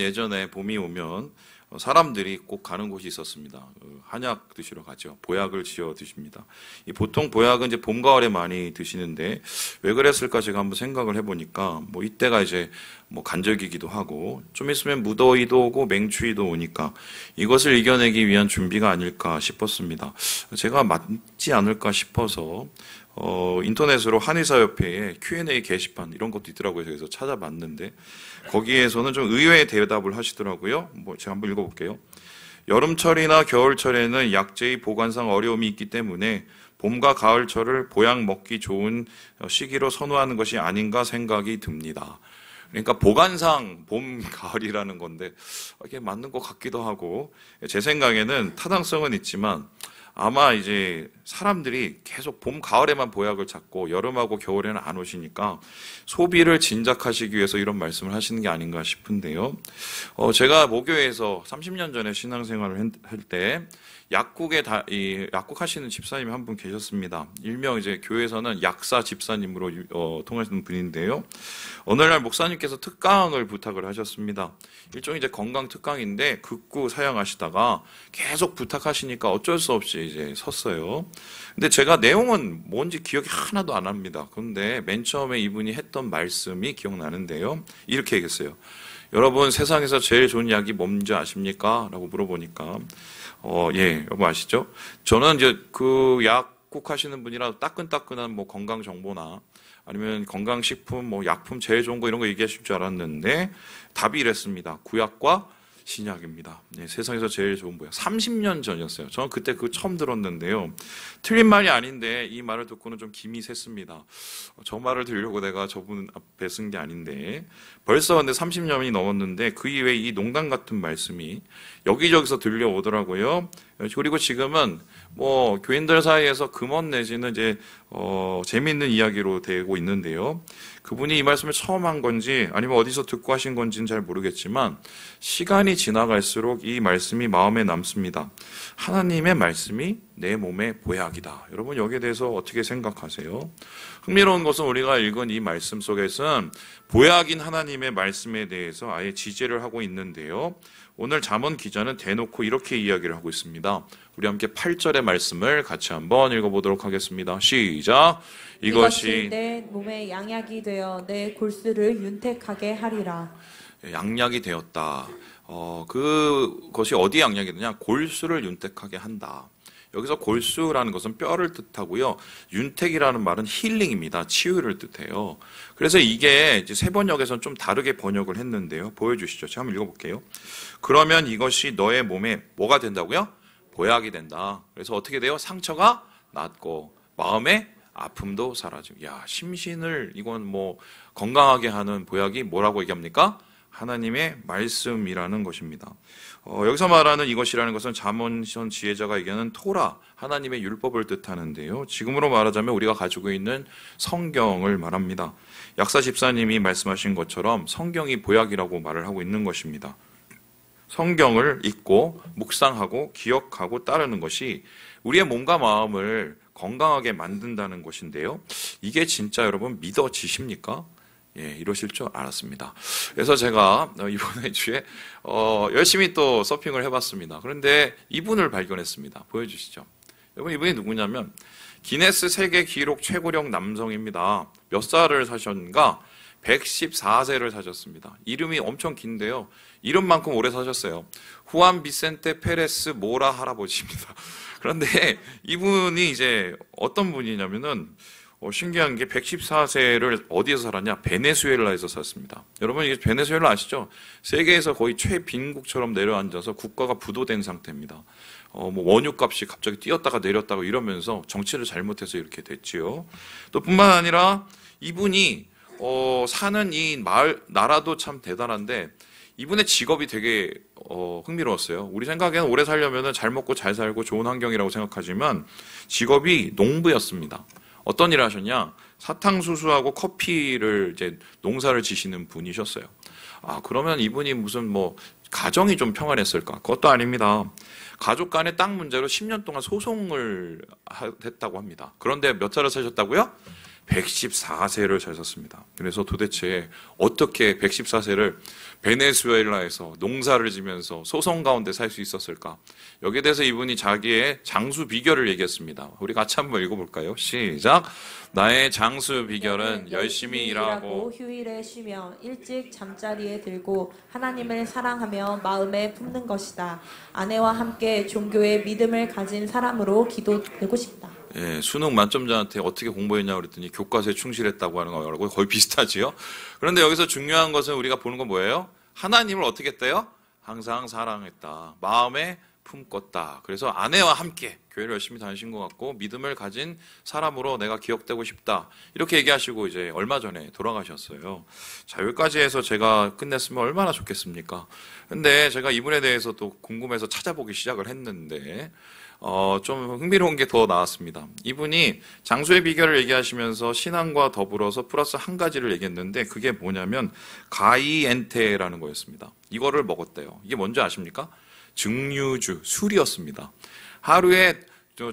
예전에 봄이 오면 사람들이 꼭 가는 곳이 있었습니다. 한약 드시러 가죠. 보약을 지어 드십니다. 보통 보약은 이제 봄, 가을에 많이 드시는데 왜 그랬을까 제가 한번 생각을 해보니까 이때가 이제 간절기기도 하고 좀 있으면 무더위도 오고 맹추위도 오니까 이것을 이겨내기 위한 준비가 아닐까 싶었습니다. 제가 맞지 않을까 싶어서 인터넷으로 한의사협회에 Q&A 게시판 이런 것도 있더라고요. 그래서 찾아봤는데 거기에서는 좀 의외의 대답을 하시더라고요. 제가 한번 읽어볼게요. 여름철이나 겨울철에는 약재의 보관상 어려움이 있기 때문에 봄과 가을철을 보약 먹기 좋은 시기로 선호하는 것이 아닌가 생각이 듭니다. 그러니까 보관상 봄, 가을이라는 건데 이게 맞는 것 같기도 하고 제 생각에는 타당성은 있지만 아마 이제 사람들이 계속 봄, 가을에만 보약을 찾고 여름하고 겨울에는 안 오시니까 소비를 진작하시기 위해서 이런 말씀을 하시는 게 아닌가 싶은데요. 제가 모교에서 30년 전에 신앙생활을 할 때 약국 하시는 집사님이 한 분 계셨습니다. 일명 이제 교회에서는 약사 집사님으로 통하시는 분인데요. 어느 날 목사님께서 특강을 부탁을 하셨습니다. 일종의 이제 건강 특강인데 극구 사양하시다가 계속 부탁하시니까 어쩔 수 없이 이제 섰어요. 근데 제가 내용은 뭔지 기억이 하나도 안 납니다. 그런데 맨 처음에 이분이 했던 말씀이 기억나는데요. 이렇게 얘기했어요. 여러분 세상에서 제일 좋은 약이 뭔지 아십니까? 라고 물어보니까 예, 여러분 아시죠? 저는 이제 그 약국 하시는 분이라 따끈따끈한 건강 정보나 아니면 건강식품, 약품 제일 좋은 거 이런 거 얘기하실 줄 알았는데 답이 이랬습니다. 구약과 신약입니다. 네, 세상에서 제일 좋은 보약. 30년 전이었어요. 저는 그때 그거 처음 들었는데요. 틀린 말이 아닌데 이 말을 듣고는 좀 김이 샜습니다. 저 말을 들으려고 내가 저분 앞에 쓴 게 아닌데 벌써 근데 30년이 넘었는데 그 이후에 이 농담 같은 말씀이 여기저기서 들려오더라고요. 그리고 지금은 교인들 사이에서 금언 내지는 이제 재미있는 이야기로 되고 있는데요. 그분이 이 말씀을 처음 한 건지 아니면 어디서 듣고 하신 건지는 잘 모르겠지만 시간이 지나갈수록 이 말씀이 마음에 남습니다. 하나님의 말씀이 내 몸의 보약이다. 여러분 여기에 대해서 어떻게 생각하세요? 흥미로운 것은 우리가 읽은 이 말씀 속에서는 보약인 하나님의 말씀에 대해서 아예 지지를 하고 있는데요. 오늘 잠언 기자는 대놓고 이렇게 이야기를 하고 있습니다. 우리 함께 8절의 말씀을 같이 한번 읽어보도록 하겠습니다. 시작! 이것이 내 몸의 양약이 되어 내 골수를 윤택하게 하리라. 양약이 되었다. 그것이 어디 양약이 되냐? 골수를 윤택하게 한다. 여기서 골수라는 것은 뼈를 뜻하고요. 윤택이라는 말은 힐링입니다. 치유를 뜻해요. 그래서 이게 이제 세 번역에서는 좀 다르게 번역을 했는데요. 보여주시죠. 제가 한번 읽어볼게요. 그러면 이것이 너의 몸에 뭐가 된다고요? 보약이 된다. 그래서 어떻게 돼요? 상처가 낫고 마음의 아픔도 사라지고. 야, 심신을 이건 건강하게 하는 보약이 뭐라고 얘기합니까? 하나님의 말씀이라는 것입니다. 여기서 말하는 이것이라는 것은 잠언 지혜자가 얘기하는 토라, 하나님의 율법을 뜻하는데요. 지금으로 말하자면 우리가 가지고 있는 성경을 말합니다. 약사 집사님이 말씀하신 것처럼 성경이 보약이라고 말을 하고 있는 것입니다. 성경을 읽고 묵상하고 기억하고 따르는 것이 우리의 몸과 마음을 건강하게 만든다는 것인데요. 이게 진짜 여러분 믿어지십니까? 예, 이러실 줄 알았습니다. 그래서 제가 이번에 주에 열심히 또 서핑을 해봤습니다. 그런데 이분을 발견했습니다. 보여주시죠. 여러분 이분이 누구냐면 기네스 세계 기록 최고령 남성입니다. 몇 살을 사셨는가? 114세를 사셨습니다. 이름이 엄청 긴데요. 이름만큼 오래 사셨어요. 후안 비센테 페레스 모라 할아버지입니다. 그런데 이분이 이제 어떤 분이냐면은 신기한 게 114세를 어디에서 살았냐? 베네수엘라에서 살았습니다. 여러분 이게 베네수엘라 아시죠? 세계에서 거의 최빈국처럼 내려앉아서 국가가 부도된 상태입니다. 원유값이 갑자기 뛰었다가 내렸다가 이러면서 정치를 잘못해서 이렇게 됐지요. 또 뿐만 아니라 이분이 사는 이 나라도 참 대단한데 이분의 직업이 되게 흥미로웠어요. 우리 생각에는 오래 살려면 잘 먹고 잘 살고 좋은 환경이라고 생각하지만 직업이 농부였습니다. 어떤 일을 하셨냐? 사탕수수하고 커피를 이제 농사를 지시는 분이셨어요. 그러면 이분이 무슨 가정이 좀 평안했을까? 그것도 아닙니다. 가족 간의 땅 문제로 10년 동안 소송을 했다고 합니다. 그런데 몇 살을 사셨다고요? 114세를 잘 섰습니다. 그래서 도대체 어떻게 114세를 베네수엘라에서 농사를 지면서 소송 가운데 살 수 있었을까? 여기에 대해서 이분이 자기의 장수 비결을 얘기했습니다. 우리 같이 한번 읽어볼까요? 시작! 나의 장수 비결은 열심히 일하고 휴일에 쉬며 일찍 잠자리에 들고 하나님을 사랑하며 마음에 품는 것이다. 아내와 함께 종교의 믿음을 가진 사람으로 기도되고 싶다. 예, 수능 만점자한테 어떻게 공부했냐고 그랬더니 교과서에 충실했다고 하는 거라고 거의 비슷하지요. 그런데 여기서 중요한 것은 우리가 보는 건 뭐예요? 하나님을 어떻게 했대요? 항상 사랑했다. 마음에 품꿨다. 그래서 아내와 함께 교회를 열심히 다니신 것 같고 믿음을 가진 사람으로 내가 기억되고 싶다. 이렇게 얘기하시고 이제 얼마 전에 돌아가셨어요. 자, 여기까지 해서 제가 끝냈으면 얼마나 좋겠습니까? 근데 제가 이분에 대해서 또 궁금해서 찾아보기 시작을 했는데 좀 흥미로운 게 더 나왔습니다. 이분이 장수의 비결을 얘기하시면서 신앙과 더불어서 플러스 한 가지를 얘기했는데 그게 뭐냐면 가이엔테라는 거였습니다. 이거를 먹었대요. 이게 뭔지 아십니까? 증류주, 술이었습니다. 하루에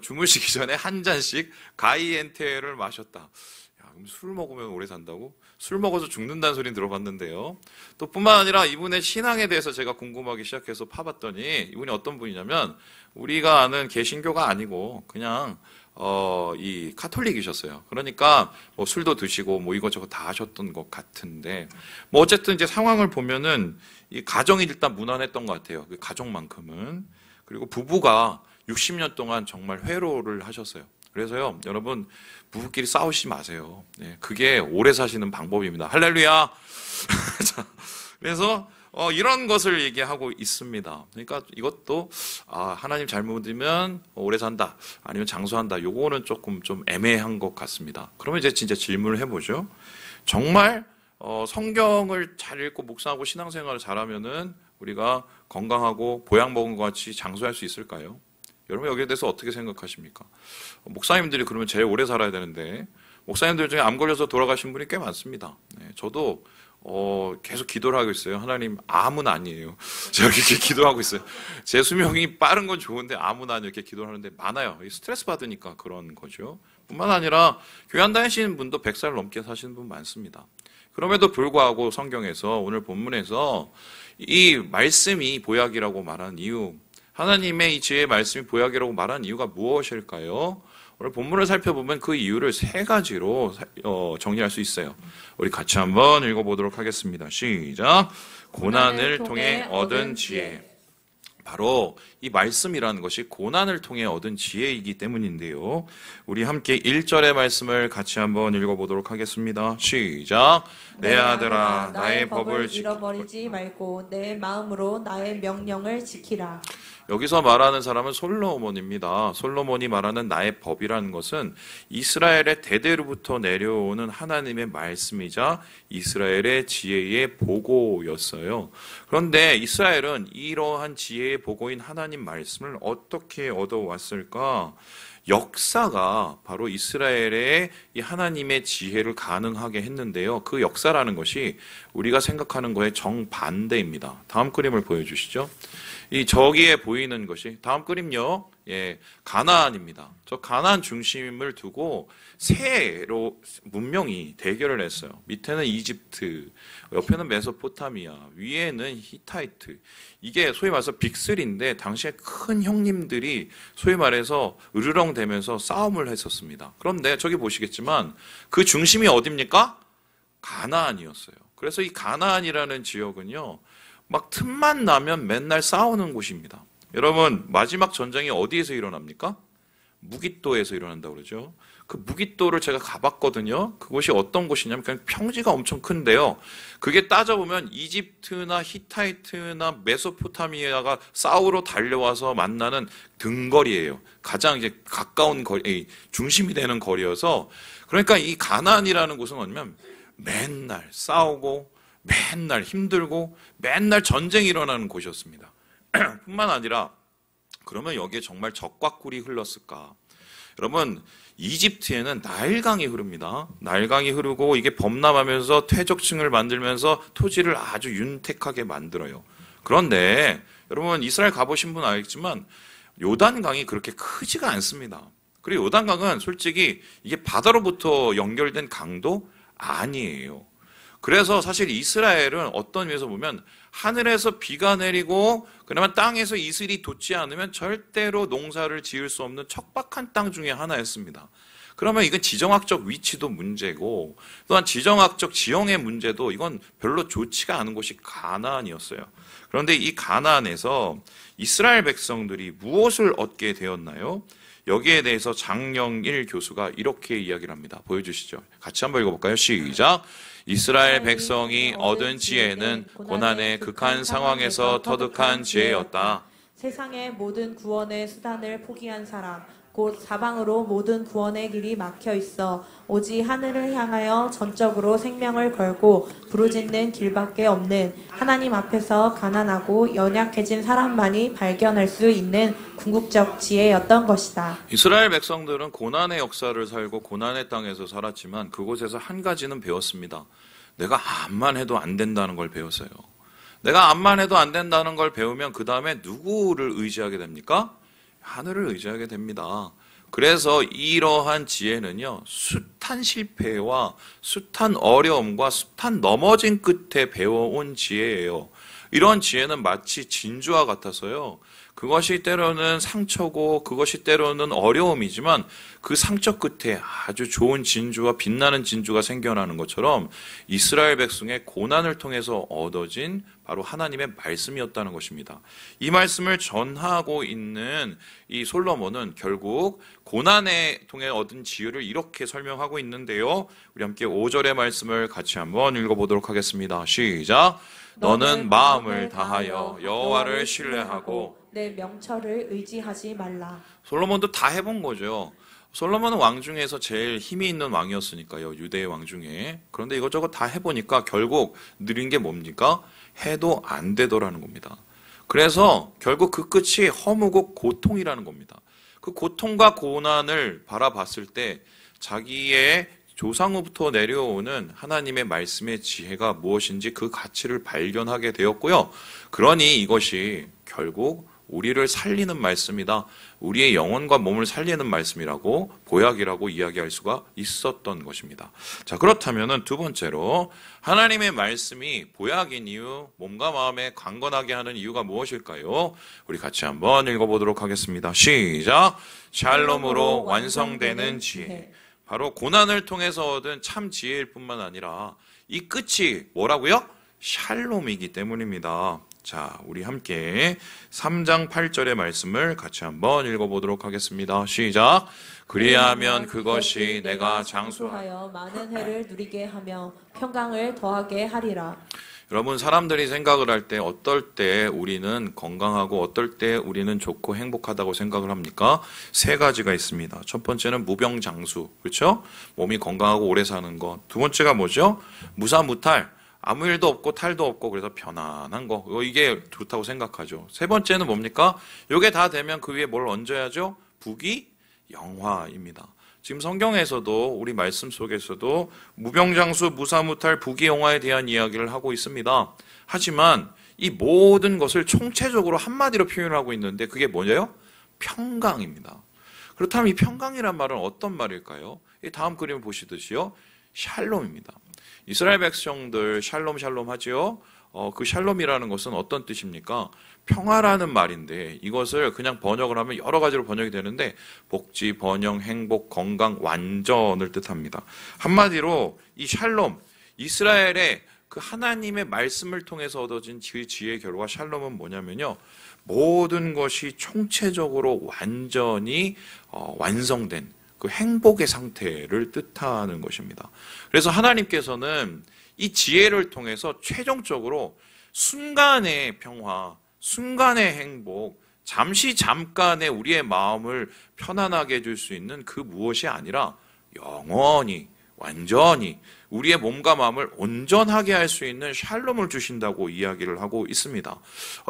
주무시기 전에 한 잔씩 가이엔테를 마셨다. 야, 그럼 술 먹으면 오래 산다고? 술 먹어서 죽는다는 소리는 들어봤는데요. 또 뿐만 아니라 이분의 신앙에 대해서 제가 궁금하기 시작해서 파봤더니 이분이 어떤 분이냐면 우리가 아는 개신교가 아니고 그냥 이 카톨릭이셨어요. 그러니까 뭐 술도 드시고 뭐 이것저것 다 하셨던 것 같은데 뭐 어쨌든 이제 상황을 보면은 이 가정이 일단 무난했던 것 같아요. 그 가족만큼은. 그리고 부부가 60년 동안 정말 회로를 하셨어요. 그래서요, 여러분 부부끼리 싸우지 마세요. 네, 그게 오래 사시는 방법입니다. 할렐루야. 자, 그래서 이런 것을 얘기하고 있습니다. 그러니까 이것도 하나님 잘못 믿으면 오래 산다, 아니면 장수한다. 요거는 조금 좀 애매한 것 같습니다. 그러면 이제 진짜 질문을 해보죠. 정말 성경을 잘 읽고 묵상하고 신앙생활을 잘하면은 우리가 건강하고 보약 먹은 것 같이 장수할 수 있을까요? 여러분 여기에 대해서 어떻게 생각하십니까? 목사님들이 그러면 제일 오래 살아야 되는데 목사님들 중에 암 걸려서 돌아가신 분이 꽤 많습니다. 네, 저도 계속 기도를 하고 있어요. 하나님, 암은 아니에요. 제가 이렇게 기도하고 있어요. 제 수명이 빠른 건 좋은데 암은 아니에요. 이렇게 기도를 하는데 많아요. 스트레스 받으니까 그런 거죠. 뿐만 아니라 교회 안 다니시는 분도 100살 넘게 사시는 분 많습니다. 그럼에도 불구하고 성경에서 오늘 본문에서 이 말씀이 보약이라는 말하는 이유, 하나님의 이 지혜의 말씀이 보약이라고 말하는 이유가 무엇일까요? 오늘 본문을 살펴보면 그 이유를 세 가지로 정리할 수 있어요. 우리 같이 한번 읽어보도록 하겠습니다. 시작. 고난을 통해 얻은 지혜. 바로 이 말씀이라는 것이 고난을 통해 얻은 지혜이기 때문인데요. 우리 함께 1절의 말씀을 같이 한번 읽어보도록 하겠습니다. 시작. 내 아들아, 나의 법을 잃어버리지 말고 내 마음으로 나의 명령을 지키라. 여기서 말하는 사람은 솔로몬입니다. 솔로몬이 말하는 나의 법이라는 것은 이스라엘의 대대로부터 내려오는 하나님의 말씀이자 이스라엘의 지혜의 보고였어요. 그런데 이스라엘은 이러한 지혜의 보고인 하나님 말씀을 어떻게 얻어왔을까? 역사가 바로 이스라엘의 이 하나님의 지혜를 가능하게 했는데요. 그 역사라는 것이 우리가 생각하는 거에 정반대입니다. 다음 그림을 보여주시죠. 이 저기에 보이는 것이 다음 그림요. 예, 가나안입니다. 저 가나안 중심을 두고 세로 문명이 대결을 했어요. 밑에는 이집트, 옆에는 메소포타미아, 위에는 히타이트. 이게 소위 말해서 빅3인데 당시에 큰 형님들이 소위 말해서 으르렁대면서 싸움을 했었습니다. 그런데 저기 보시겠지만 그 중심이 어디입니까? 가나안이었어요. 그래서 이 가나안이라는 지역은요. 막 틈만 나면 맨날 싸우는 곳입니다. 여러분 마지막 전쟁이 어디에서 일어납니까? 무깃도에서 일어난다고 그러죠. 그 무깃도를 제가 가봤거든요. 그곳이 어떤 곳이냐면 그냥 평지가 엄청 큰데요. 그게 따져보면 이집트나 히타이트나 메소포타미아가 싸우러 달려와서 만나는 등거리예요. 가장 이제 가까운 거리, 중심이 되는 거리여서 그러니까 이 가나안이라는 곳은 뭐냐면 맨날 싸우고 맨날 힘들고 맨날 전쟁이 일어나는 곳이었습니다. 뿐만 아니라 그러면 여기에 정말 적과 꿀이 흘렀을까? 여러분 이집트에는 나일강이 흐릅니다. 나일강이 흐르고 이게 범람하면서 퇴적층을 만들면서 토지를 아주 윤택하게 만들어요. 그런데 여러분 이스라엘 가보신 분 알겠지만 요단강이 그렇게 크지가 않습니다. 그리고 요단강은 솔직히 이게 바다로부터 연결된 강도 아니에요. 그래서 사실 이스라엘은 어떤 의미에서 보면 하늘에서 비가 내리고 그나마 땅에서 이슬이 돋지 않으면 절대로 농사를 지을 수 없는 척박한 땅 중에 하나였습니다. 그러면 이건 지정학적 위치도 문제고 또한 지정학적 지형의 문제도 이건 별로 좋지가 않은 곳이 가나안이었어요. 그런데 이 가나안에서 이스라엘 백성들이 무엇을 얻게 되었나요? 여기에 대해서 장영일 교수가 이렇게 이야기를 합니다. 보여주시죠. 같이 한번 읽어볼까요? 시작. 이스라엘 백성이 얻은 지혜는 고난의 극한 상황에서 터득한 지혜였다. 세상의 모든 구원의 수단을 포기한 사람, 곧 사방으로 모든 구원의 길이 막혀 있어 오직 하늘을 향하여 전적으로 생명을 걸고 부르짖는 길밖에 없는 하나님 앞에서 가난하고 연약해진 사람만이 발견할 수 있는 궁극적 지혜였던 것이다. 이스라엘 백성들은 고난의 역사를 살고 고난의 땅에서 살았지만 그곳에서 한 가지는 배웠습니다. 내가 암만 해도 안 된다는 걸 배웠어요. 내가 암만 해도 안 된다는 걸 배우면 그 다음에 누구를 의지하게 됩니까? 하늘을 의지하게 됩니다. 그래서 이러한 지혜는요, 숱한 실패와 숱한 어려움과 숱한 넘어진 끝에 배워온 지혜예요. 이런 지혜는 마치 진주와 같아서요, 그것이 때로는 상처고 그것이 때로는 어려움이지만 그 상처 끝에 아주 좋은 진주와 빛나는 진주가 생겨나는 것처럼 이스라엘 백성의 고난을 통해서 얻어진 바로 하나님의 말씀이었다는 것입니다. 이 말씀을 전하고 있는 이 솔로몬은 결국 고난에 통해 얻은 지혜를 이렇게 설명하고 있는데요. 우리 함께 5절의 말씀을 같이 한번 읽어보도록 하겠습니다. 시작. 너는 마음을 다하여 여호와를 신뢰하고 내 명철을 의지하지 말라. 솔로몬도 다 해본 거죠. 솔로몬은 왕 중에서 제일 힘이 있는 왕이었으니까요. 유대의 왕 중에. 그런데 이것저것 다 해보니까 결국 느린 게 뭡니까? 해도 안 되더라는 겁니다. 그래서 결국 그 끝이 허무고 고통이라는 겁니다. 그 고통과 고난을 바라봤을 때 자기의 조상으로부터 내려오는 하나님의 말씀의 지혜가 무엇인지 그 가치를 발견하게 되었고요. 그러니 이것이 결국 우리를 살리는 말씀이다. 우리의 영혼과 몸을 살리는 말씀이라고 보약이라고 이야기할 수가 있었던 것입니다. 자, 그렇다면 두 번째로 하나님의 말씀이 보약인 이유, 몸과 마음에 강건하게 하는 이유가 무엇일까요? 우리 같이 한번 읽어보도록 하겠습니다. 시작. 샬롬으로 완성되는 지혜. 바로 고난을 통해서 얻은 참 지혜일 뿐만 아니라 이 끝이 뭐라고요? 샬롬이기 때문입니다. 자, 우리 함께 3장 8절의 말씀을 같이 한번 읽어보도록 하겠습니다. 시작. 그리하면 그것이 내가 장수하여 많은 해를 누리게 하며 평강을 더하게 하리라. 여러분, 사람들이 생각을 할 때 어떨 때 우리는 건강하고 어떨 때 우리는 좋고 행복하다고 생각을 합니까? 세 가지가 있습니다. 첫 번째는 무병장수, 그렇죠? 몸이 건강하고 오래 사는 것. 두 번째가 뭐죠? 무사무탈, 아무 일도 없고 탈도 없고 그래서 편안한 거. 이게 좋다고 생각하죠. 세 번째는 뭡니까? 이게 다 되면 그 위에 뭘 얹어야죠? 부귀 영화입니다. 지금 성경에서도 우리 말씀 속에서도 무병장수, 무사무탈, 부귀영화에 대한 이야기를 하고 있습니다. 하지만 이 모든 것을 총체적으로 한마디로 표현하고 있는데 그게 뭐예요? 평강입니다. 그렇다면 이 평강이란 말은 어떤 말일까요? 이 다음 그림을 보시듯이요. 샬롬입니다. 이스라엘 백성들 샬롬 하지요. 그 샬롬이라는 것은 어떤 뜻입니까? 평화라는 말인데 이것을 그냥 번역을 하면 여러 가지로 번역이 되는데 복지, 번영, 행복, 건강, 완전을 뜻합니다. 한마디로 이 샬롬, 이스라엘의 그 하나님의 말씀을 통해서 얻어진 지혜의 결과 샬롬은 뭐냐면요. 모든 것이 총체적으로 완전히 완성된 그 행복의 상태를 뜻하는 것입니다. 그래서 하나님께서는 이 지혜를 통해서 최종적으로 순간의 평화, 순간의 행복, 잠깐의 우리의 마음을 편안하게 해줄 수 있는 그 무엇이 아니라 영원히, 완전히 우리의 몸과 마음을 온전하게 할 수 있는 샬롬을 주신다고 이야기를 하고 있습니다.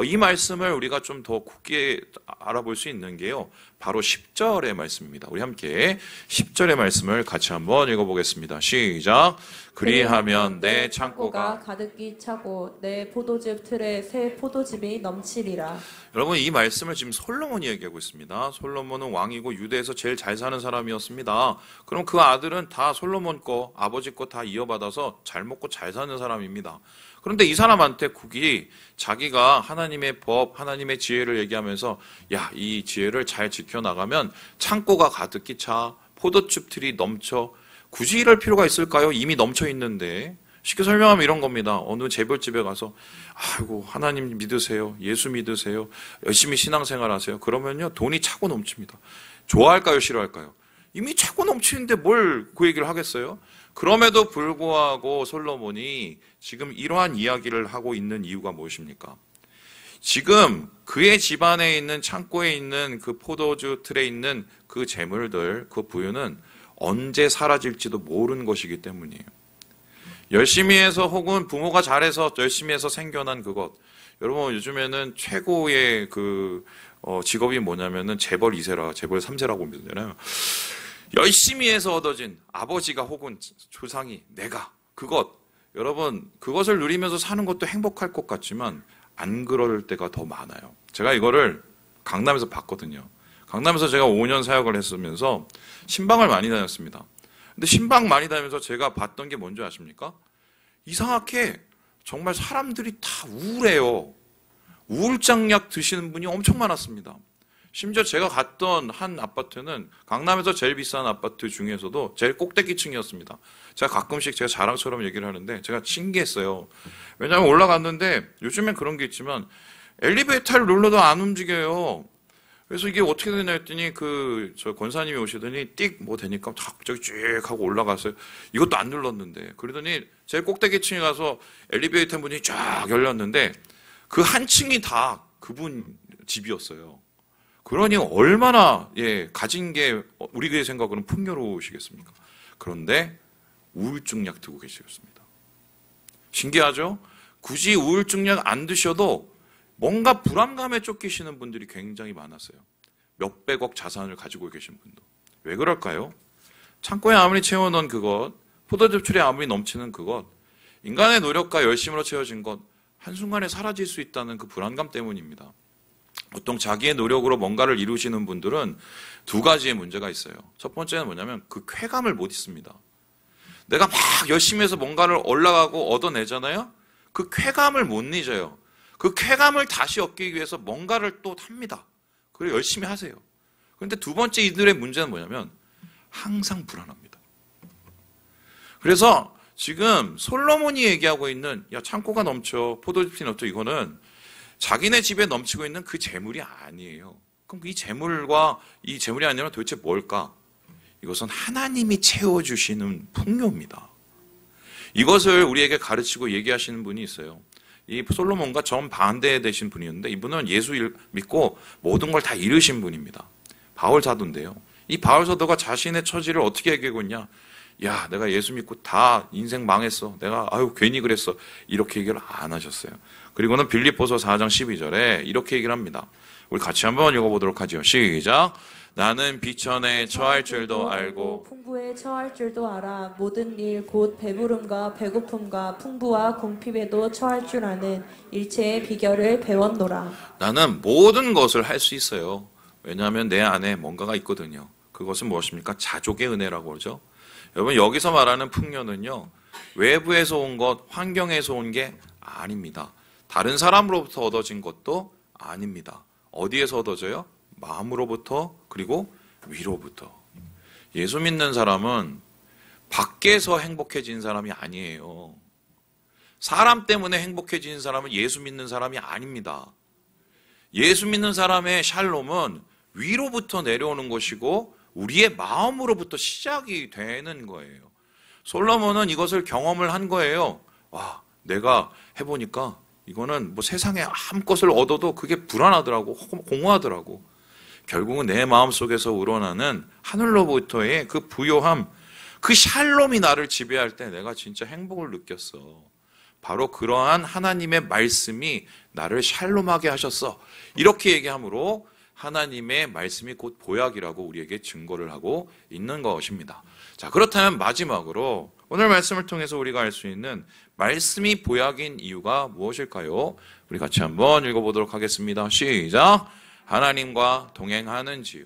이 말씀을 우리가 좀 더 굳게 알아볼 수 있는 게요. 바로 10절의 말씀입니다. 우리 함께 10절의 말씀을 같이 한번 읽어보겠습니다. 시작. 그리하면 내 창고가 가득히 차고 내 포도즙 틀에 새 포도즙이 넘치리라. 여러분 이 말씀을 지금 솔로몬이 얘기하고 있습니다. 솔로몬은 왕이고 유대에서 제일 잘 사는 사람이었습니다. 그럼 그 아들은 다 솔로몬 거 아버지 거 다 이어받아서 잘 먹고 잘 사는 사람입니다. 그런데 이 사람한테 국이 자기가 하나님의 법, 하나님의 지혜를 얘기하면서 야, 이 지혜를 잘 지켜나가면 창고가 가득히 차, 포도즙 틀이 넘쳐. 굳이 이럴 필요가 있을까요? 이미 넘쳐 있는데. 쉽게 설명하면 이런 겁니다. 어느 재벌집에 가서 아이고 하나님 믿으세요. 예수 믿으세요. 열심히 신앙생활 하세요. 그러면요 돈이 차고 넘칩니다. 좋아할까요? 싫어할까요? 이미 차고 넘치는데 뭘 그 얘기를 하겠어요? 그럼에도 불구하고 솔로몬이 지금 이러한 이야기를 하고 있는 이유가 무엇입니까? 지금 그의 집안에 있는 창고에 있는 그 포도주 틀에 있는 그 재물들, 그 부유는 언제 사라질지도 모르는 것이기 때문이에요. 열심히 해서 혹은 부모가 잘해서 열심히 해서 생겨난 그것. 여러분 요즘에는 최고의 그 직업이 뭐냐면은 재벌 2세라 재벌 3세라고 믿잖아요. 열심히 해서 얻어진 아버지가 혹은 조상이 내가 그것 여러분 그것을 누리면서 사는 것도 행복할 것 같지만 안 그럴 때가 더 많아요. 제가 이거를 강남에서 봤거든요. 강남에서 제가 5년 사역을 했으면서 신방을 많이 다녔습니다. 근데 신방 많이 다니면서 제가 봤던 게 뭔지 아십니까? 이상하게 정말 사람들이 다 우울해요. 우울장약 드시는 분이 엄청 많았습니다. 심지어 제가 갔던 한 아파트는 강남에서 제일 비싼 아파트 중에서도 제일 꼭대기층이었습니다. 제가 가끔씩 제가 자랑처럼 얘기를 하는데 제가 신기했어요. 왜냐하면 올라갔는데 요즘엔 그런 게 있지만 엘리베이터를 눌러도 안 움직여요. 그래서 이게 어떻게 되냐 했더니 저 권사님이 오시더니 띡 뭐 되니까 갑자기 쭉 하고 올라갔어요. 이것도 안 눌렀는데. 그러더니 제일 꼭대기층에 가서 엘리베이터 문이 쫙 열렸는데 그 한 층이 다 그분 집이었어요. 그러니 얼마나 가진 게 우리 교회 생각으로는 풍요로우시겠습니까? 그런데 우울증 약 드고 계셨습니다. 신기하죠? 굳이 우울증 약 안 드셔도 뭔가 불안감에 쫓기시는 분들이 굉장히 많았어요. 몇백억 자산을 가지고 계신 분도. 왜 그럴까요? 창고에 아무리 채워놓은 그것, 포도즙 틀에 아무리 넘치는 그것, 인간의 노력과 열심으로 채워진 것, 한순간에 사라질 수 있다는 그 불안감 때문입니다. 보통 자기의 노력으로 뭔가를 이루시는 분들은 두 가지의 문제가 있어요. 첫 번째는 뭐냐면 그 쾌감을 못 잊습니다. 내가 막 열심히 해서 뭔가를 올라가고 얻어내잖아요. 그 쾌감을 못 잊어요. 그 쾌감을 다시 얻기 위해서 뭔가를 또 합니다. 그리고 열심히 하세요. 그런데 두 번째 이들의 문제는 뭐냐면 항상 불안합니다. 그래서 지금 솔로몬이 얘기하고 있는 야 창고가 넘쳐 포도즙이 넘쳐 이거는 자기네 집에 넘치고 있는 그 재물이 아니에요. 그럼 이 재물과 이 재물이 아니면 도대체 뭘까? 이것은 하나님이 채워주시는 풍요입니다. 이것을 우리에게 가르치고 얘기하시는 분이 있어요. 이 솔로몬과 정반대 되신 분이었는데 이분은 예수 믿고 모든 걸 다 이루신 분입니다. 바울 사도인데요. 이 바울 사도가 자신의 처지를 어떻게 얘기하고 있냐? 야, 내가 예수 믿고 다 인생 망했어. 내가 괜히 그랬어. 이렇게 얘기를 안 하셨어요. 그리고는 빌립보서 4장 12절에 이렇게 얘기를 합니다. 우리 같이 한번 읽어보도록 하죠. 시작. 나는 비천에 처할 줄도 알고 풍부에 처할 줄도 알아. 모든 일 곧 배부름과 배고픔과 풍부와 궁핍에도 처할 줄 아는 일체의 비결을 배웠노라. 나는 모든 것을 할 수 있어요. 왜냐하면 내 안에 뭔가가 있거든요. 그것은 무엇입니까? 자족의 은혜라고 그러죠. 여러분 여기서 말하는 풍요는요. 외부에서 온 것, 환경에서 온 게 아닙니다. 다른 사람으로부터 얻어진 것도 아닙니다. 어디에서 얻어져요? 마음으로부터 그리고 위로부터. 예수 믿는 사람은 밖에서 행복해진 사람이 아니에요. 사람 때문에 행복해진 사람은 예수 믿는 사람이 아닙니다. 예수 믿는 사람의 샬롬은 위로부터 내려오는 것이고 우리의 마음으로부터 시작이 되는 거예요. 솔로몬은 이것을 경험을 한 거예요. 와, 내가 해보니까 이거는 뭐 세상에 아무것을 얻어도 그게 불안하더라고, 공허하더라고. 결국은 내 마음속에서 우러나는 하늘로부터의 그 부요함, 그 샬롬이 나를 지배할 때 내가 진짜 행복을 느꼈어. 바로 그러한 하나님의 말씀이 나를 샬롬하게 하셨어. 이렇게 얘기함으로 하나님의 말씀이 곧 보약이라고 우리에게 증거를 하고 있는 것입니다. 자, 그렇다면 마지막으로 오늘 말씀을 통해서 우리가 알 수 있는 말씀이 보약인 이유가 무엇일까요? 우리 같이 한번 읽어보도록 하겠습니다. 시작! 하나님과 동행하는 지혜.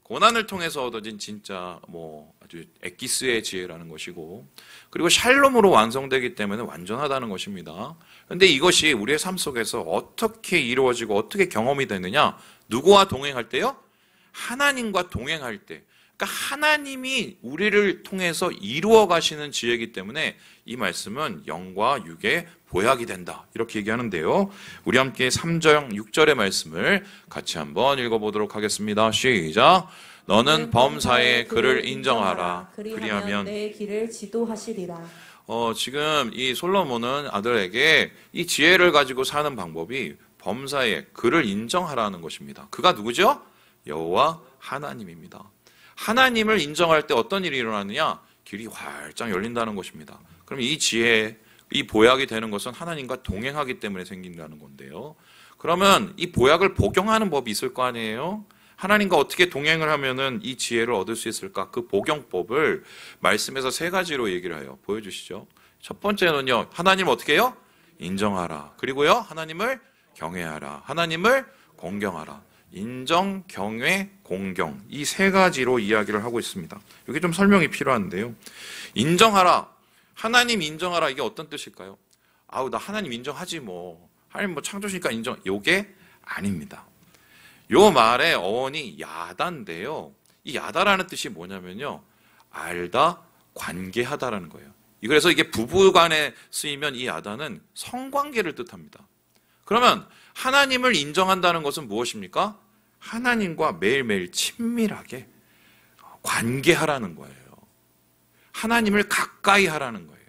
고난을 통해서 얻어진 진짜 아주 엑기스의 지혜라는 것이고, 그리고 샬롬으로 완성되기 때문에 완전하다는 것입니다. 그런데 이것이 우리의 삶 속에서 어떻게 이루어지고 어떻게 경험이 되느냐? 누구와 동행할 때요? 하나님과 동행할 때. 그러니까 하나님이 우리를 통해서 이루어 가시는 지혜이기 때문에 이 말씀은 영과 육의 보약이 된다. 이렇게 얘기하는데요. 우리 함께 3절, 6절의 말씀을 같이 한번 읽어보도록 하겠습니다. 시작! 너는 범사의 그를 인정하라. 그리하면 내 길을 지도하시리라. 지금 이 솔로몬은 아들에게 이 지혜를 가지고 사는 방법이 범사의 그를 인정하라는 것입니다. 그가 누구죠? 여호와 하나님입니다. 하나님을 인정할 때 어떤 일이 일어나느냐? 길이 활짝 열린다는 것입니다. 그럼 이 지혜, 이 보약이 되는 것은 하나님과 동행하기 때문에 생긴다는 건데요. 그러면 이 보약을 복용하는 법이 있을 거 아니에요? 하나님과 어떻게 동행을 하면은 이 지혜를 얻을 수 있을까? 그 복용법을 말씀에서 3가지로 얘기를 해요. 보여주시죠. 첫 번째는요, 하나님을 어떻게 해요? 인정하라. 그리고요, 하나님을 경외하라. 하나님을 공경하라. 인정, 경외, 공경. 이 3가지로 이야기를 하고 있습니다. 여기 좀 설명이 필요한데요. 인정하라. 하나님 인정하라. 이게 어떤 뜻일까요? 나 하나님 인정하지 뭐. 하나님 창조시니까 인정. 요게 아닙니다. 요 말의 어원이 야다인데요. 이 야다라는 뜻이 뭐냐면요. 알다, 관계하다라는 거예요. 그래서 이게 부부간에 쓰이면 이 야다는 성관계를 뜻합니다. 그러면 하나님을 인정한다는 것은 무엇입니까? 하나님과 매일매일 친밀하게 관계하라는 거예요. 하나님을 가까이 하라는 거예요.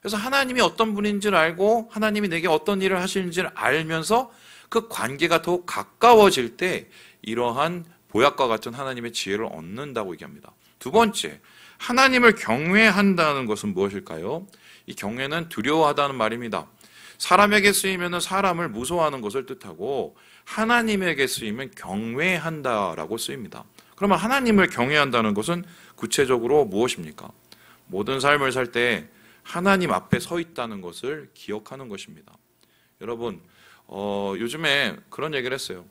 그래서 하나님이 어떤 분인지를 알고 하나님이 내게 어떤 일을 하시는지를 알면서 그 관계가 더욱 가까워질 때 이러한 보약과 같은 하나님의 지혜를 얻는다고 얘기합니다. 두 번째, 하나님을 경외한다는 것은 무엇일까요? 이 경외는 두려워하다는 말입니다. 사람에게 쓰이면 사람을 무서워하는 것을 뜻하고 하나님에게 쓰이면 경외한다라고 쓰입니다. 그러면 하나님을 경외한다는 것은 구체적으로 무엇입니까? 모든 삶을 살 때 하나님 앞에 서 있다는 것을 기억하는 것입니다. 여러분, 요즘에 그런 얘기를 했어요.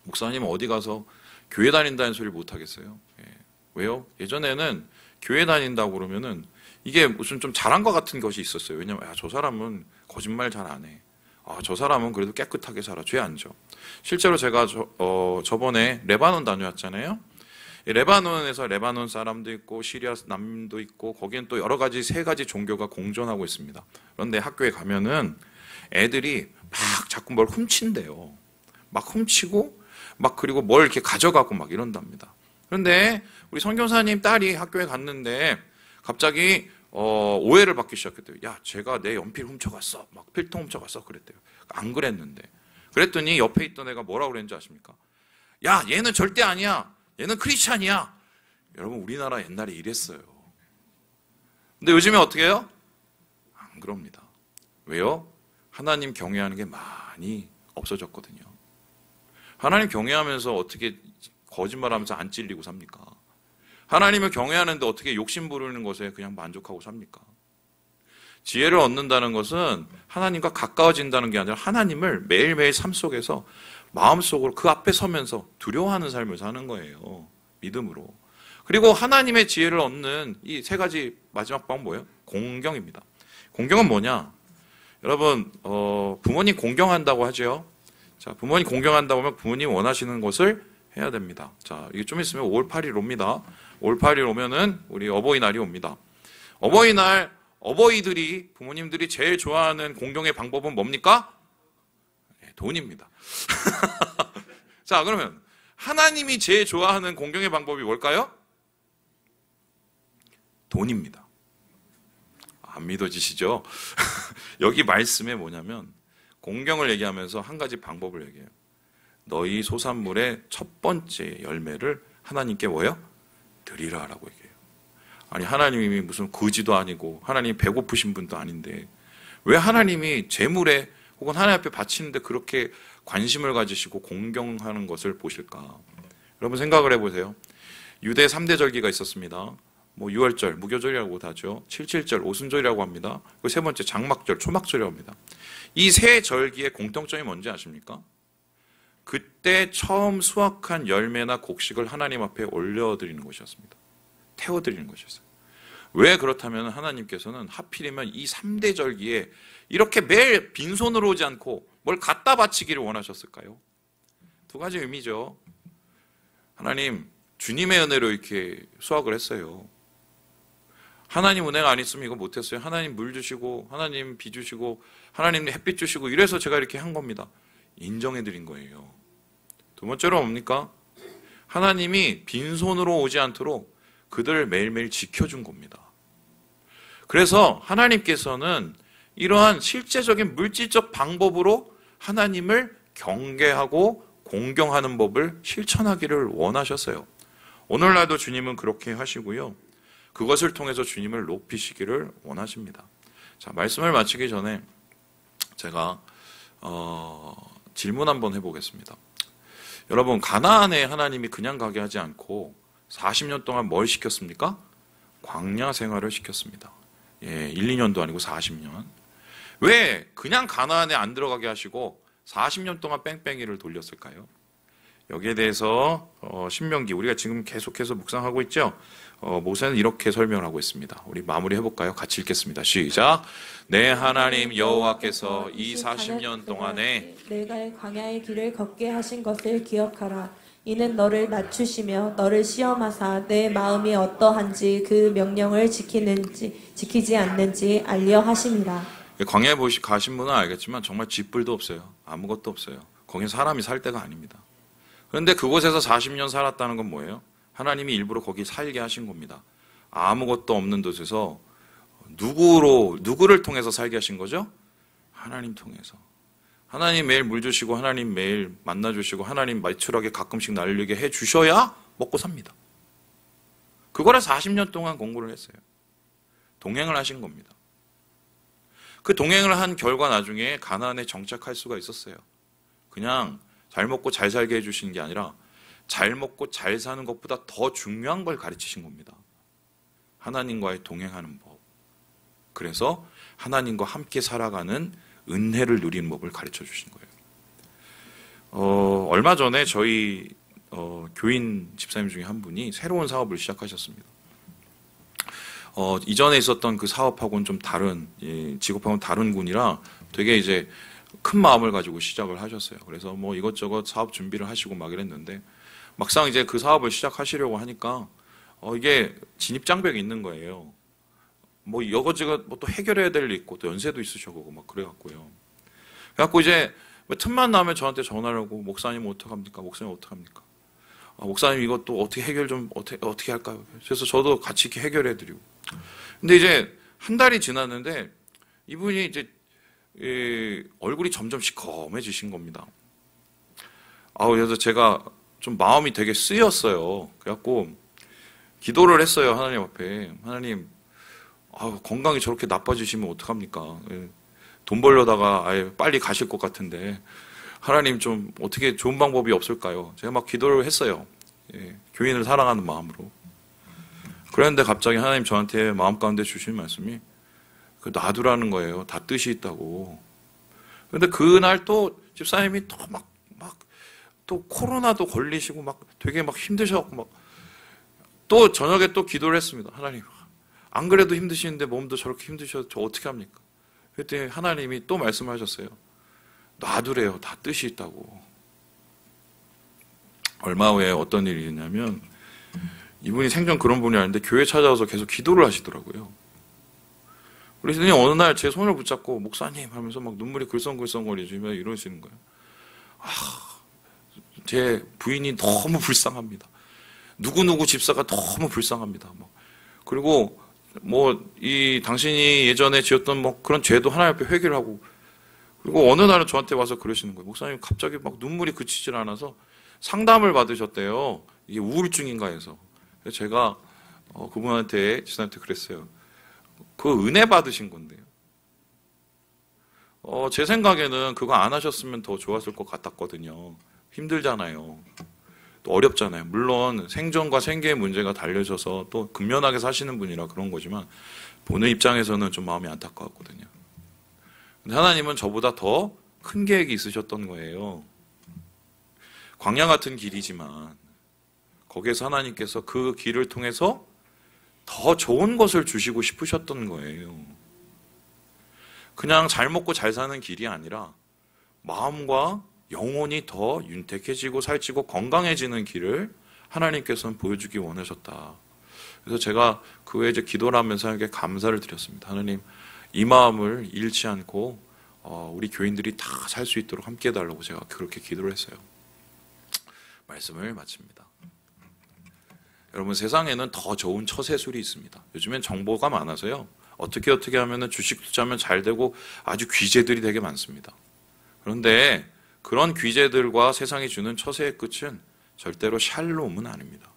목사님은 어디 가서 교회 다닌다는 소리 못 하겠어요? 왜요? 예전에는 교회 다닌다고 그러면은 이게 무슨 좀 잘한 것 같은 것이 있었어요. 왜냐면 저 사람은 거짓말 잘 안 해. 저 사람은 그래도 깨끗하게 살아. 죄 안 져. 실제로 제가 저번에 레바논 다녀왔잖아요. 레바논에서 레바논 사람도 있고 시리아 남도 있고 거기는 또 여러 가지 3가지 종교가 공존하고 있습니다. 그런데 학교에 가면은 애들이 막 자꾸 뭘 훔친대요. 막 훔치고 막 그리고 뭘 이렇게 가져가고 막 이런답니다. 그런데 우리 선교사님 딸이 학교에 갔는데 갑자기 오해를 받기 시작했대요. 야, 제가 내 연필 훔쳐갔어. 막 필통 훔쳐갔어. 그랬대요. 안 그랬는데. 그랬더니 옆에 있던 애가 뭐라고 그랬는지 아십니까? 야, 얘는 절대 아니야. 얘는 크리스찬이야. 여러분, 우리나라 옛날에 이랬어요. 근데 요즘에 어떻게 해요? 안 그럽니다. 왜요? 하나님 경외하는 게 많이 없어졌거든요. 하나님 경외하면서 어떻게 거짓말하면서 안 찔리고 삽니까? 하나님을 경외하는데 어떻게 욕심 부르는 것에 그냥 만족하고 삽니까? 지혜를 얻는다는 것은 하나님과 가까워진다는 게 아니라 하나님을 매일매일 삶 속에서 마음속으로 그 앞에 서면서 두려워하는 삶을 사는 거예요. 믿음으로. 그리고 하나님의 지혜를 얻는 이 3가지 마지막 방법은 뭐예요? 공경입니다. 공경은 뭐냐? 여러분, 부모님 공경한다고 하죠. 자, 부모님 공경한다고 하면 부모님 원하시는 것을 해야 됩니다. 자, 이게 좀 있으면 5월 8일 옵니다. 5월 8일 오면은 우리 어버이날이 옵니다. 어버이날, 어버이들이, 부모님들이 제일 좋아하는 공경의 방법은 뭡니까? 돈입니다. 자, 그러면 하나님이 제일 좋아하는 공경의 방법이 뭘까요? 돈입니다. 안 믿어지시죠? 여기 말씀에 뭐냐면 공경을 얘기하면서 한 가지 방법을 얘기해요. 너희 소산물의 첫 번째 열매를 하나님께 뭐예요? 드리라라고 얘기해요. 아니, 하나님이 무슨 거지도 아니고 하나님이 배고프신 분도 아닌데 왜 하나님이 재물에 혹은 하나님 앞에 바치는데 그렇게 관심을 가지시고 공경하는 것을 보실까? 여러분 생각을 해보세요. 유대 3대 절기가 있었습니다. 뭐 6월절, 무교절이라고도 하죠. 7.7절, 오순절이라고 합니다. 그리고 세 번째 장막절, 초막절이라고 합니다. 이 세 절기의 공통점이 뭔지 아십니까? 그때 처음 수확한 열매나 곡식을 하나님 앞에 올려드리는 것이었습니다. 태워드리는 것이었어요. 왜 그렇다면 하나님께서는 하필이면 이 3대 절기에 이렇게 매일 빈손으로 오지 않고 뭘 갖다 바치기를 원하셨을까요? 두 가지 의미죠. 하나님, 주님의 은혜로 이렇게 수확을 했어요. 하나님 은혜가 안 있으면 이거 못했어요. 하나님 물 주시고, 하나님 비 주시고, 하나님 햇빛 주시고, 이래서 제가 이렇게 한 겁니다. 인정해드린 거예요. 두 번째로 뭡니까? 하나님이 빈손으로 오지 않도록 그들을 매일매일 지켜준 겁니다. 그래서 하나님께서는 이러한 실제적인 물질적 방법으로 하나님을 경계하고 공경하는 법을 실천하기를 원하셨어요. 오늘날도 주님은 그렇게 하시고요. 그것을 통해서 주님을 높이시기를 원하십니다. 자, 말씀을 마치기 전에 제가 질문 한번 해보겠습니다. 여러분, 가나안에 하나님이 그냥 가게 하지 않고 40년 동안 뭘 시켰습니까? 광야 생활을 시켰습니다. 1, 2년도 아니고 40년. 왜 그냥 가나안에 안 들어가게 하시고 40년 동안 뺑뺑이를 돌렸을까요? 여기에 대해서 신명기, 우리가 지금 계속해서 묵상하고 있죠? 모세는 이렇게 설명을 하고 있습니다. 우리 마무리 해볼까요? 같이 읽겠습니다. 시작. 내 하나님 여호와께서 이 40년 동안에 내가 광야의 길을 걷게 하신 것을 기억하라. 이는 너를 낮추시며 너를 시험하사 내 마음이 어떠한지 그 명령을 지키지 않는지 알려 하심이라. 광야에 가신 분은 알겠지만 정말 쥐뿔도 없어요. 아무것도 없어요. 거긴 사람이 살 데가 아닙니다. 그런데 그곳에서 40년 살았다는 건 뭐예요? 하나님이 일부러 거기 살게 하신 겁니다. 아무것도 없는 곳에서 누구를 통해서 살게 하신 거죠? 하나님 통해서. 하나님 매일 물 주시고 하나님 매일 만나 주시고 하나님 매출하게 가끔씩 날리게 해 주셔야 먹고 삽니다. 그거를 40년 동안 공부를 했어요. 동행을 하신 겁니다. 그 동행을 한 결과 나중에 가나안에 정착할 수가 있었어요. 그냥 잘 먹고 잘 살게 해주신 게 아니라 잘 먹고 잘 사는 것보다 더 중요한 걸 가르치신 겁니다. 하나님과의 동행하는 법. 그래서 하나님과 함께 살아가는 은혜를 누리는 법을 가르쳐 주신 거예요. 얼마 전에 저희 교인 집사님 중에 한 분이 새로운 사업을 시작하셨습니다. 이전에 있었던 그 사업하고는 좀 다른, 직업하고는 다른 군이라 되게 이제 큰 마음을 가지고 시작을 하셨어요. 그래서 뭐 이것저것 사업 준비를 하시고 막 이랬는데 막상 이제 그 사업을 시작하시려고 하니까 이게 진입장벽이 있는 거예요. 뭐 이거저거 뭐 또 해결해야 될 일 있고 또 연세도 있으셔고 막 그래갖고요. 그래갖고 이제 뭐 틈만 나면 저한테 전화를 하고 목사님 어떡합니까? 목사님 어떡합니까? 목사님 이것도 어떻게 해결 좀 어떻게 할까요? 그래서 저도 같이 이렇게 해결해드리고. 근데 이제 한 달이 지났는데 이분이 이제 얼굴이 점점 시커매지신 겁니다. 그래서 제가 좀 마음이 되게 쓰였어요. 그래갖고 기도를 했어요. 하나님 앞에. 하나님, 건강이 저렇게 나빠지시면 어떡합니까? 돈 벌려다가 아예 빨리 가실 것 같은데 하나님 좀 어떻게 좋은 방법이 없을까요? 제가 막 기도를 했어요. 교인을 사랑하는 마음으로. 그런데 갑자기 하나님 저한테 마음 가운데 주신 말씀이 놔두라는 거예요. 다 뜻이 있다고. 그런데 그날 또 집사님이 또 또 코로나도 걸리시고 막 되게 막 힘드셔갖고 또 저녁에 또 기도를 했습니다. 하나님, 안 그래도 힘드시는데 몸도 저렇게 힘드셔서 저 어떻게 합니까? 그랬더니 하나님이 또 말씀하셨어요. 놔두래요. 다 뜻이 있다고. 얼마 후에 어떤 일이 있냐면 이분이 생전 그런 분이 아닌데 교회 찾아와서 계속 기도를 하시더라고요. 그러더니 어느 날 제 손을 붙잡고 목사님 하면서 막 눈물이 글썽글썽거리시며 이러시는 거예요. 제 부인이 너무 불쌍합니다. 누구누구 집사가 너무 불쌍합니다. 그리고 당신이 예전에 지었던 그런 죄도 하나님 앞에 회개를 하고, 그리고 어느 날은 저한테 와서 그러시는 거예요. 목사님 갑자기 눈물이 그치질 않아서 상담을 받으셨대요. 이게 우울증인가 해서. 그래서 제가 그분한테, 집사님한테 그랬어요. 그 은혜 받으신 건데요. 제 생각에는 그거 안 하셨으면 더 좋았을 것 같았거든요. 힘들잖아요. 또 어렵잖아요. 물론 생존과 생계의 문제가 달려져서 또 근면하게 사시는 분이라 그런 거지만 보는 입장에서는 좀 마음이 안타까웠거든요. 근데 하나님은 저보다 더 큰 계획이 있으셨던 거예요. 광야 같은 길이지만 거기에서 하나님께서 그 길을 통해서 더 좋은 것을 주시고 싶으셨던 거예요. 그냥 잘 먹고 잘 사는 길이 아니라 마음과 영혼이 더 윤택해지고 살찌고 건강해지는 길을 하나님께서는 보여주기 원하셨다. 그래서 제가 그 후에 이제 기도를 하면서 하나님께 감사를 드렸습니다. 하나님, 이 마음을 잃지 않고 우리 교인들이 다 살 수 있도록 함께 해달라고 제가 그렇게 기도를 했어요. 말씀을 마칩니다. 여러분, 세상에는 더 좋은 처세술이 있습니다. 요즘엔 정보가 많아서요. 어떻게 하면 주식 투자하면 잘 되고 아주 귀재들이 되게 많습니다. 그런데 그런 귀재들과 세상이 주는 처세의 끝은 절대로 샬롬은 아닙니다.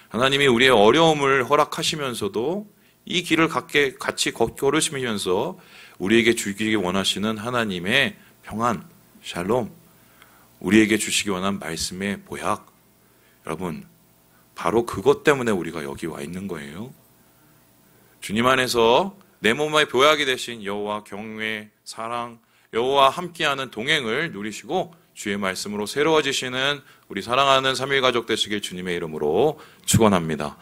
하나님이 우리의 어려움을 허락하시면서도 이 길을 같이 걸으시면서 우리에게 주시기 원하시는 하나님의 평안, 샬롬, 우리에게 주시기 원하는 말씀의 보약, 여러분, 바로 그것 때문에 우리가 여기 와 있는 거예요. 주님 안에서 내 몸의 보약이 되신 여호와 경외, 사랑, 여호와 함께하는 동행을 누리시고 주의 말씀으로 새로워지시는 우리 사랑하는 3일 가족 되시길 주님의 이름으로 축원합니다.